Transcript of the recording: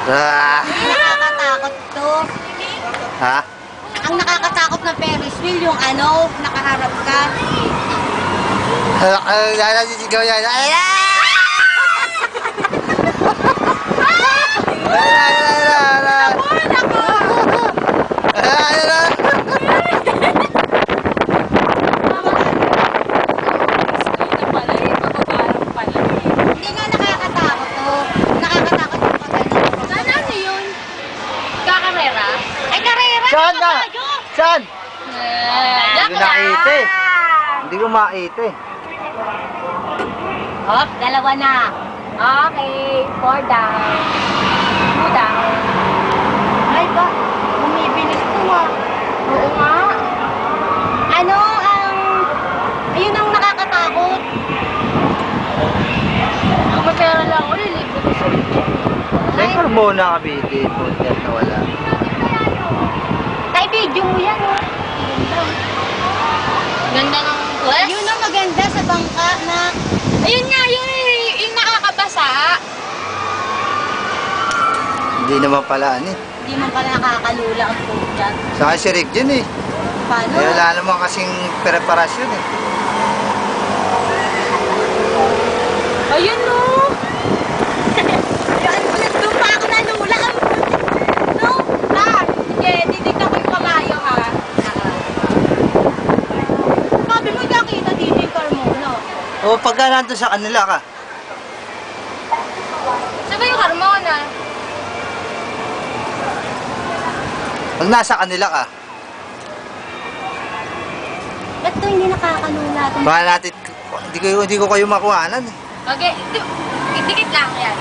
Ah, Nakakatakot to. ha? Ang nakakatakot na Ferris wheel, yung ano, nakaharap ka. Sisigaw yan. Ay! Nabuhan ako! Hindi nga nakakatakot to. Nakakatakot yung pag-ano. Saan ano yun? Kakarera? Ay, karera! Saan na? Kabayo! Saan? Joke Hindi ko nakita eh. Hindi ko makita eh. Hop, dalawa na. Okay, 4 down. 2 down. Ay ba, bumibilis to ah. Oo nga. Ano ang... Ayun ang nakakatakot. Kung may pera lang ako, lilibre ko sa Siyempre muna kabiti. Puntiyan na wala. Tay, video mo yan oh. Ganda ng quest. Yun ang maganda sa bangka na... Ayun nga, yung nakakabasa. Hindi naman pala ano eh. Hindi man pala nakakalula ang food dyan. Sa akin si Rick dyan eh. Paano? Eh, wala naman kasing preparasyon eh. Ayun no. Yan, doon pa ako nalula. No? Ah, sige, titignan ko yung kabayo ha. Sabi mo nakita dito yung car mo, no? O pagka nandun sa kanila ka. Saan ba yung Carmona? Pag nasa kanila ka. Ba't to hindi nakakalula? Baka natin, hindi ko kayo makuhanan eh. Okay, dikit lang yan.